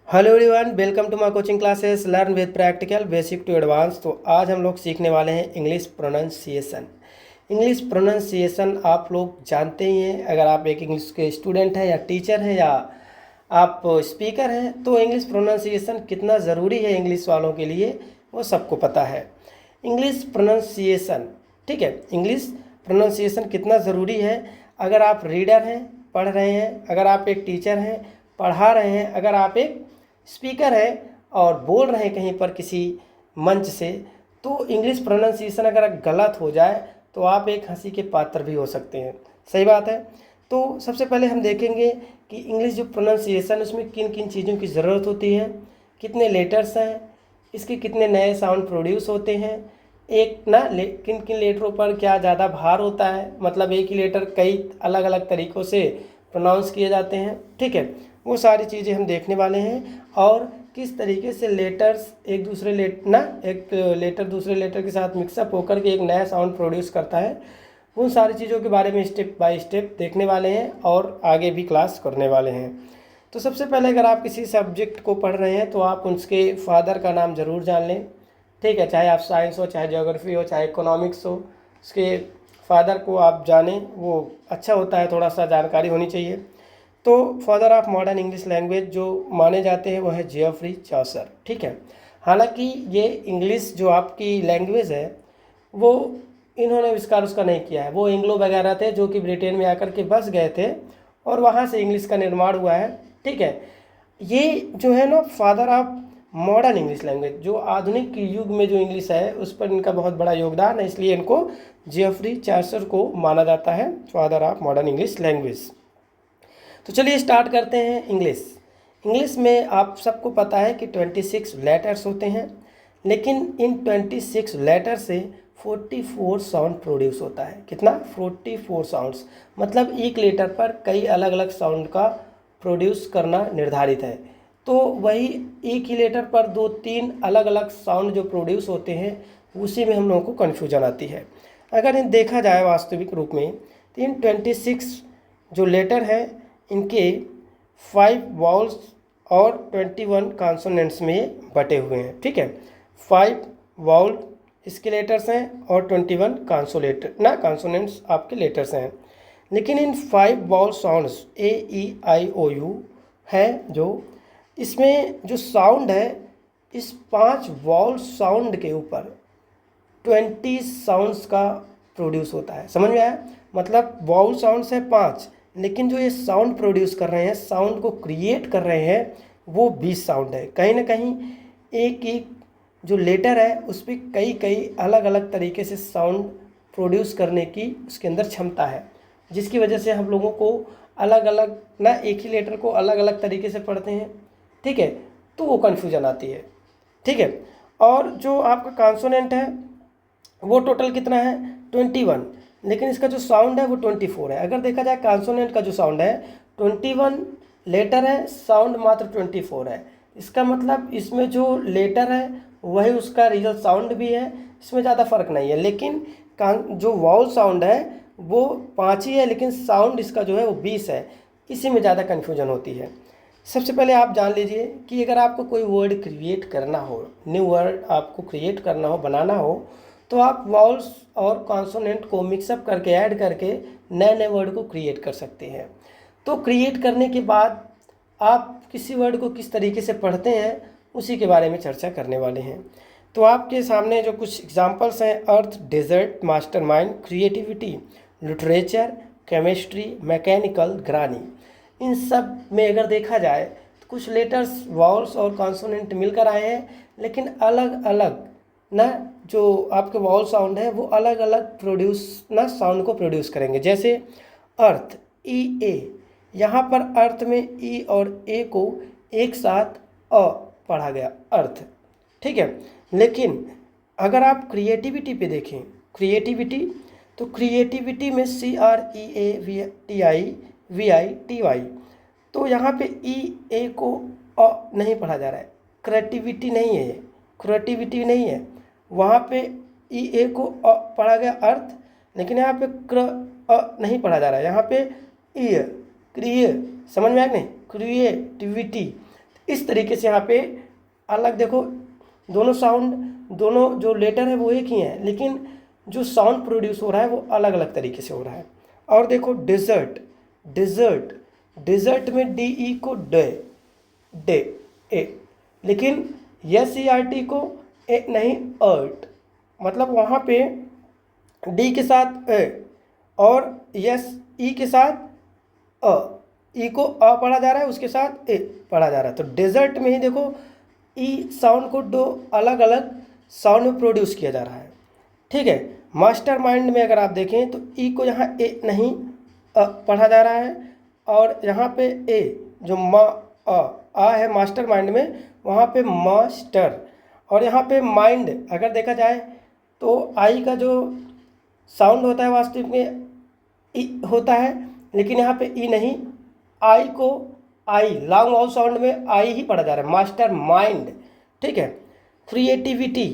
Hello everyone, welcome to my coaching classes learn with practical basic to advance. तो आज हम लोग सीखने वाले हैं इंग्लिश प्रोनाउंसिएशन। इंग्लिश प्रोनाउंसिएशन आप लोग जानते ही हैं। अगर आप एक इंग्लिश के स्टूडेंट हैं या टीचर हैं या आप स्पीकर हैं तो इंग्लिश प्रोनाउंसिएशन कितना ज़रूरी है इंग्लिश वालों के लिए वो सबको पता है। इंग्लिश प्रोनाउंसिएशन, ठीक है, इंग्लिश प्रोनाउंसिएशन कितना ज़रूरी है। अगर आप रीडर हैं, पढ़ रहे हैं, अगर आप एक टीचर हैं, पढ़ा रहे हैं, अगर आप एक स्पीकर है और बोल रहे हैं कहीं पर किसी मंच से, तो इंग्लिश प्रोनाउंसिएशन अगर गलत हो जाए तो आप एक हंसी के पात्र भी हो सकते हैं। सही बात है। तो सबसे पहले हम देखेंगे कि इंग्लिश जो प्रोनाउंसिएशन उसमें किन किन चीज़ों की ज़रूरत होती है, कितने लेटर्स हैं, इसके कितने नए साउंड प्रोड्यूस होते हैं, एक ना किन किन लेटरों पर क्या ज़्यादा भार होता है, मतलब एक ही लेटर कई अलग अलग तरीक़ों से प्रोनाउंस किए जाते हैं। ठीक है, वो सारी चीज़ें हम देखने वाले हैं और किस तरीके से लेटर्स एक लेटर दूसरे लेटर के साथ मिक्सअप होकर के एक नया साउंड प्रोड्यूस करता है। उन सारी चीज़ों के बारे में स्टेप बाय स्टेप देखने वाले हैं और आगे भी क्लास करने वाले हैं। तो सबसे पहले अगर आप किसी सब्जेक्ट को पढ़ रहे हैं तो आप उसके फादर का नाम ज़रूर जान लें। ठीक है, चाहे आप साइंस हो, चाहे ज्योग्राफी हो, चाहे इकोनॉमिक्स हो, उसके फादर को आप जानें, वो अच्छा होता है, थोड़ा सा जानकारी होनी चाहिए। तो father of modern English language जो माने जाते हैं वो है जेफरी चॉसर। ठीक है, हालांकि ये इंग्लिश जो आपकी लैंग्वेज है वो इन्होंने आविष्कार उसका नहीं किया है, वो एंग्लो वगैरह थे जो कि ब्रिटेन में आकर के बस गए थे और वहाँ से इंग्लिश का निर्माण हुआ है। ठीक है, ये जो है ना father of modern English language, जो आधुनिक युग में जो इंग्लिश है उस पर इनका बहुत बड़ा योगदान है, इसलिए इनको जेफरी चॉसर को माना जाता है father of modern English language. तो चलिए स्टार्ट करते हैं। इंग्लिश में आप सबको पता है कि 26 लेटर्स होते हैं, लेकिन इन 26 लेटर से 44 साउंड प्रोड्यूस होता है। कितना? 44 साउंड्स, मतलब एक लेटर पर कई अलग अलग साउंड का प्रोड्यूस करना निर्धारित है। तो वही एक ही लेटर पर 2-3 अलग अलग साउंड जो प्रोड्यूस होते हैं उसी में हम लोगों को कन्फ्यूजन आती है। अगर इन देखा जाए वास्तविक रूप में तो इन 26 जो लेटर हैं इनके 5 वाउल्स और 21 कॉन्सोनेंट्स में बटे हुए हैं। ठीक है, 5 वाउल इसके लेटर्स हैं और 21 कॉन्सोनेंट्स आपके लेटर्स हैं। लेकिन इन 5 vowel sounds A E I O U है, जो इसमें जो साउंड है इस 5 वाउल साउंड के ऊपर 20 साउंड्स का प्रोड्यूस होता है। समझ में आया? मतलब वाउल साउंड्स है 5, लेकिन जो ये साउंड प्रोड्यूस कर रहे हैं, साउंड को क्रिएट कर रहे हैं, वो 20 साउंड है। कहीं ना कहीं एक एक जो लेटर है उस पर कई कई अलग अलग तरीके से साउंड प्रोड्यूस करने की उसके अंदर क्षमता है, जिसकी वजह से हम लोगों को अलग अलग ना एक ही लेटर को अलग अलग तरीके से पढ़ते हैं। ठीक है, तो वो कन्फ्यूजन आती है। ठीक है, और जो आपका कॉन्सोनेंट है वो टोटल कितना है? 21, लेकिन इसका जो साउंड है वो 24 है। अगर देखा जाए कॉन्सोनेंट का जो साउंड है 21 लेटर है, साउंड मात्र 24 है। इसका मतलब इसमें जो लेटर है वही उसका रियल साउंड भी है, इसमें ज़्यादा फर्क नहीं है। लेकिन जो वाउल साउंड है वो 5 ही है, लेकिन साउंड इसका जो है वो 20 है। इसी में ज़्यादा कन्फ्यूजन होती है। सबसे पहले आप जान लीजिए कि अगर आपको कोई वर्ड क्रिएट करना हो, न्यू वर्ड आपको क्रिएट करना हो, बनाना हो, तो आप वाउल्स और कॉन्सोनेंट को मिक्सअप करके ऐड करके नए नए वर्ड को क्रिएट कर सकते हैं। तो क्रिएट करने के बाद आप किसी वर्ड को किस तरीके से पढ़ते हैं उसी के बारे में चर्चा करने वाले हैं। तो आपके सामने जो कुछ एग्जांपल्स हैं: earth, desert, mastermind, creativity, literature, chemistry, mechanical, granny. इन सब में अगर देखा जाए तो कुछ लेटर्स वाउल्स और कॉन्सोनेंट मिलकर आए हैं, लेकिन अलग अलग ना जो आपके वाउल साउंड है वो अलग अलग प्रोड्यूस ना साउंड को प्रोड्यूस करेंगे। जैसे अर्थ, E A, यहाँ पर अर्थ में E और A को एक साथ अ पढ़ा गया, अर्थ। ठीक है, लेकिन अगर आप क्रिएटिविटी पे देखें, क्रिएटिविटी, तो क्रिएटिविटी में CREATIVITY, तो यहाँ पे EA को अ नहीं पढ़ा जा रहा है, क्रिएटिविटी नहीं है, क्रिएटिविटी नहीं है। वहाँ पे EA को अ पढ़ा गया, अर्थ, लेकिन यहाँ पे नहीं पढ़ा जा रहा है, यहाँ पे क्रिए। समझ में आया नहीं? क्रिएटिविटी, इस तरीके से यहाँ पे अलग देखो, दोनों साउंड, दोनों जो लेटर है वो एक ही हैं, लेकिन जो साउंड प्रोड्यूस हो रहा है वो अलग अलग तरीके से हो रहा है। और देखो डेजर्ट, डेजर्ट, डेजर्ट में डी ई को डे, डे ए, लेकिन एस ई आर टी को ए नहीं अर्ट, मतलब वहाँ पे डी के साथ ए और एस ई के साथ अ, ई को अ पढ़ा जा रहा है, उसके साथ ए पढ़ा जा रहा है। तो डेजर्ट में ही देखो ई साउंड को दो अलग अलग साउंड में प्रोड्यूस किया जा रहा है, ठीक है। मास्टर माइंड में अगर आप देखें तो ई को यहाँ ए नहीं पढ़ा जा रहा है, और यहाँ पे ए जो म आ है मास्टर माइंड में, वहाँ पे मास्टर, और यहाँ पे माइंड अगर देखा जाए तो आई का जो साउंड होता है वास्तविक में ई होता है, लेकिन यहाँ पे ई नहीं, आई को आई लॉन्ग वाउल साउंड में आई ही पढ़ा जा रहा है, मास्टर माइंड, ठीक है। क्रिएटिविटी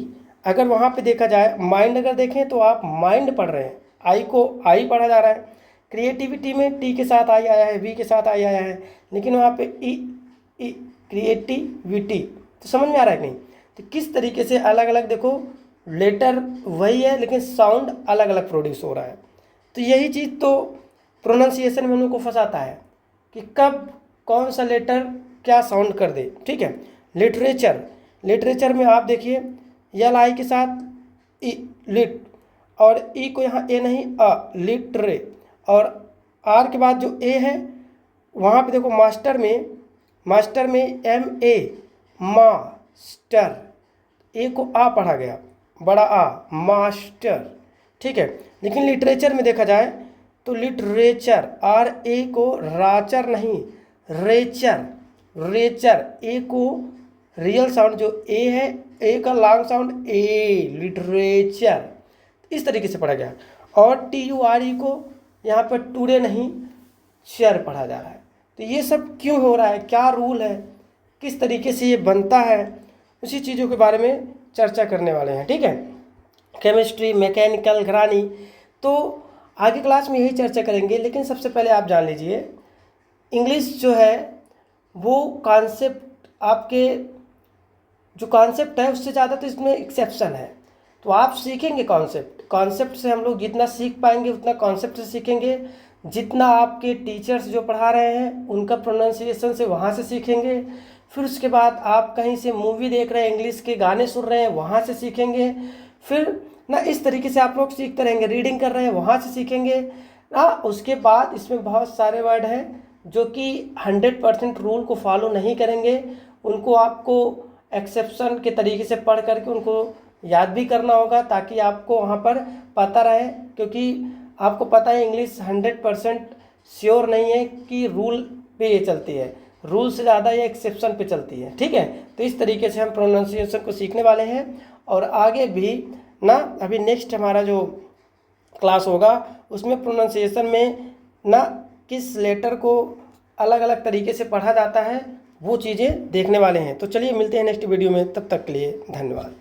अगर वहाँ पे देखा जाए, माइंड अगर देखें तो आप माइंड पढ़ रहे हैं, आई को आई पढ़ा जा रहा है। क्रिएटिविटी में टी के साथ आई आया है, वी के साथ आई आया है, लेकिन वहाँ पे ई क्रिएटिविटी। तो समझ में आ रहा है कि नहीं? तो किस तरीके से अलग अलग देखो, लेटर वही है लेकिन साउंड अलग अलग प्रोड्यूस हो रहा है। तो यही चीज़ तो प्रोनाउंसिएशन में हम लोग को फंसाता है कि कब कौन सा लेटर क्या साउंड कर दे, ठीक है। लिटरेचर, लिटरेचर में आप देखिए यल आई के साथ ई लिट, और ई को यहाँ ए नहीं लिटरे, और आर के बाद जो ए है वहाँ पे देखो मास्टर में एम ए मास्टर, ए को आ पढ़ा गया, बड़ा आ मास्टर, ठीक है। लेकिन लिटरेचर में देखा जाए तो लिटरेचर आर ए को राचर नहीं रेचर, रेचर ए को रियल साउंड जो ए है, ए का लॉन्ग साउंड ए, लिटरेचर, इस तरीके से पढ़ा गया। और टी यू आर ई को यहाँ पर टूडे नहीं चेयर पढ़ा जा रहा है। तो ये सब क्यों हो रहा है, क्या रूल है, किस तरीके से ये बनता है, उसी चीज़ों के बारे में चर्चा करने वाले हैं, ठीक है। केमिस्ट्री, मैकेनिकल, घरानी, तो आगे क्लास में यही चर्चा करेंगे। लेकिन सबसे पहले आप जान लीजिए इंग्लिश जो है वो कॉन्सेप्ट, आपके जो कॉन्सेप्ट है उससे ज़्यादा तो इसमें एक्सेप्शन है। तो आप सीखेंगे कॉन्सेप्ट, कॉन्सेप्ट से हम लोग जितना सीख पाएंगे उतना कॉन्सेप्ट से सीखेंगे, जितना आपके टीचर्स जो पढ़ा रहे हैं उनका प्रोनाउंसिएशन से वहाँ से सीखेंगे। फिर उसके बाद आप कहीं से मूवी देख रहे हैं, इंग्लिश के गाने सुन रहे हैं, वहाँ से सीखेंगे। फिर ना इस तरीके से आप लोग सीखते रहेंगे, रीडिंग कर रहे हैं वहाँ से सीखेंगे ना। उसके बाद इसमें बहुत सारे वर्ड हैं जो कि 100% रूल को फॉलो नहीं करेंगे, उनको आपको एक्सेप्शन के तरीके से पढ़ करके उनको याद भी करना होगा, ताकि आपको वहाँ पर पता रहे। क्योंकि आपको पता है इंग्लिश 100% श्योर नहीं है कि रूल पे ये चलती है, रूल से ज़्यादा ये एक्सेप्शन पे चलती है, ठीक है। तो इस तरीके से हम प्रोनाउंसिएशन को सीखने वाले हैं, और आगे भी ना अभी नेक्स्ट हमारा जो क्लास होगा उसमें प्रोनाउंसिएशन में ना किस लेटर को अलग अलग तरीके से पढ़ा जाता है वो चीज़ें देखने वाले हैं। तो चलिए मिलते हैं नेक्स्ट वीडियो में, तब तक के लिए धन्यवाद।